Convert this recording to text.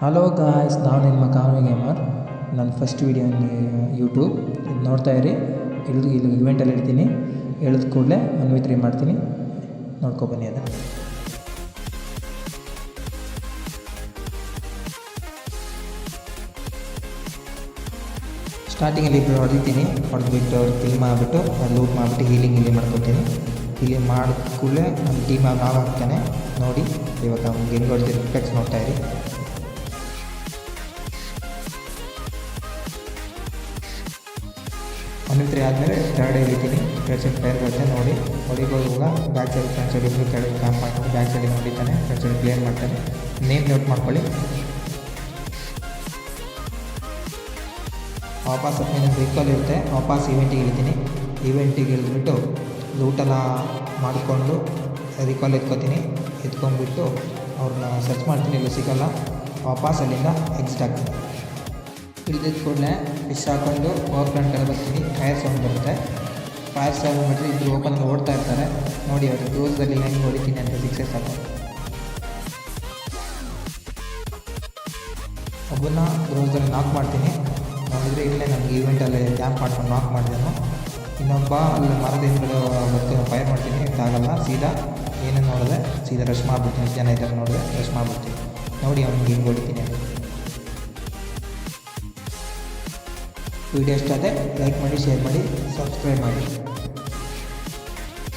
Hello guys, ನಾವು ನಿಮ್ಮ ಕಾಮಿ gamer. ನನ್ನ ಫಸ್ಟ್ ವೀಡಿಯೋ ಯೂಟ್ಯೂಬ್ ಇದು ನೋಡ್ತಾ ಇರಿ. ಇಲ್ಲಿ ಇವೆಂಟಲ್ಲಿ ಇಡ್ತೀನಿ. ಹೇಳಿದ ಕೂಡಲೇ 1v3 ಮಾಡ್ತೀನಿ, ನೋಡ್ಕೊಬನ್ನಿ. ಅದನ್ನು ಸ್ಟಾರ್ಟಿಂಗಲ್ಲಿ ಇಬ್ಬರು ಹೊಡಿತೀನಿ. ಹೊಡೆದ್ಬಿಟ್ಟು ಅವ್ರು ಕಿಲ್ ಮಾಡಿಬಿಟ್ಟು ಲೂಟ್ ಮಾಡಿಬಿಟ್ಟು ಹೀಲಿಂಗ್ ಇಲ್ಲಿ ಮಾಡ್ಕೊತೀನಿ. ಹೀಲಿಂಗ್ ಮಾಡಿದ ಕೂಡಲೇ ನಮ್ಮ ಟೀಮ್ ನಾವು ಹಾಕ್ತಾನೆ. ನೋಡಿ ಇವಾಗ ಅವ್ನಿಗೆ ಹೆಂಗೆ ಹೊಡ್ತೀನಿ ರಿಫ್ಲೆಕ್ಸ್ ನೋಡ್ತಾ ಇರಿ. ಒಂದಿದ್ರೆ ಆದಮೇಲೆ ಥರ್ಡ್ ಹಿಡಿತೀನಿ. ಥರ್ಡ್ ಸೈಡ್ ಫೈರ್ ಬರುತ್ತೆ ನೋಡಿ. ಹೊಡಿಬೋದಾಗ ಬ್ಯಾಕ್ ಸೈಡ್ ಫ್ರಂಟ್ ಸೈಡ್ ಇಬ್ಬರು ಕೆಳಗೆ ಕ್ಯಾಂಪ್ ಮಾಡ್ಕೊಂಡು ಬ್ಯಾಕ್ ಸೈಡಿಗೆ ಹೊಡಿತಾನೆ, ಫ್ರಂಟ್ ಸೈಡ್ ಕ್ಲಿಯರ್ ಮಾಡ್ತಾನೆ. ನೇಮ್ ನೋಟ್ ಮಾಡ್ಕೊಳ್ಳಿ. ವಾಪಸ್ ಇನ್ನೊಂದು ರಿಕಾಲ್ ಇರುತ್ತೆ, ವಾಪಸ್ ಇವೆಂಟಿಗೆ ಇಳಿತೀನಿ. ಇವೆಂಟಿಗೆ ಇಳಿದ್ಬಿಟ್ಟು ಲೂಟೆಲ್ಲ ಮಾಡಿಕೊಂಡು ರಿಕಾಲ್ ಎತ್ಕೋತೀನಿ. ಎತ್ಕೊಂಡ್ಬಿಟ್ಟು ಅವ್ರನ್ನ ಸರ್ಚ್ ಮಾಡ್ತೀನಿ, ಇಲ್ಲ ಸಿಗೋಲ್ಲ. ವಾಪಸ್ ಅಲ್ಲಿಂದ ಎಕ್ಸಿಟ್ ಆಗ್ತೀನಿ. ಇಳಿದಿದ್ದ ಕೂಡಲೇ ಫಿಶ್ ಹಾಕ್ಕೊಂಡು ಪವರ್ ಪ್ಲಾಂಟ್ ಕಡೆ ಬರ್ತೀನಿ. ಫೈರ್ ಸೌಂಡ್ ಬರುತ್ತೆ. ಫೈರ್ ಸೌಂಡ್ ಬಿಟ್ಟರೆ ಇಬ್ಬರು ಓಪನಲ್ಲಿ ಓಡ್ತಾ ಇರ್ತಾರೆ ನೋಡಿ. ಅವರು ಕ್ಲೋಸಲ್ಲಿ ಹೆಂಗೆ ಹೊಡಿತೀನಿ ಅಂತ ಸಿಕ್ಸಸ್ ಹಾಕೋದು. ಒಬ್ಬನ್ನ ಕ್ಲೋಸಲ್ಲಿ ನಾಕ್ ಮಾಡ್ತೀನಿ. ನೋಡಿದರೆ ಇಲ್ಲೇ ನನಗೆ ಈವೆಂಟಲ್ಲಿ ಕ್ಯಾಂಪ್ ಮಾಡ್ಕೊಂಡು ನಾಕ್ ಮಾಡಿದೆನು. ಇನ್ನೊಬ್ಬ ಅಲ್ಲಿ ಮರದ ಹಿಂದ್ಗಡೆ ಬರ್ತೀನಿ, ಫೈರ್ ಮಾಡ್ತೀನಿ. ಇದಾಗಲ್ಲ, ಸೀದಾ ಏನು ನೋಡಿದೆ ಸೀದಾ ರಶ್ ಮಾಡಿಬಿಡ್ತೀನಿ. ಜನ ಇದ್ದಾಗ ನೋಡಿದೆ ರಶ್ ಮಾಡಿಬಿಡ್ತೀನಿ ನೋಡಿ. ಅವ್ನಿಗೆ ಹಿಂಗೆ ಹೊಡಿತೀನಿ. ವಿಡಿಯೋ ಇಷ್ಟ ಆದರೆ ಲೈಕ್ ಮಾಡಿ, ಶೇರ್ ಮಾಡಿ, ಸಬ್ಸ್ಕ್ರೈಬ್ ಮಾಡಿ.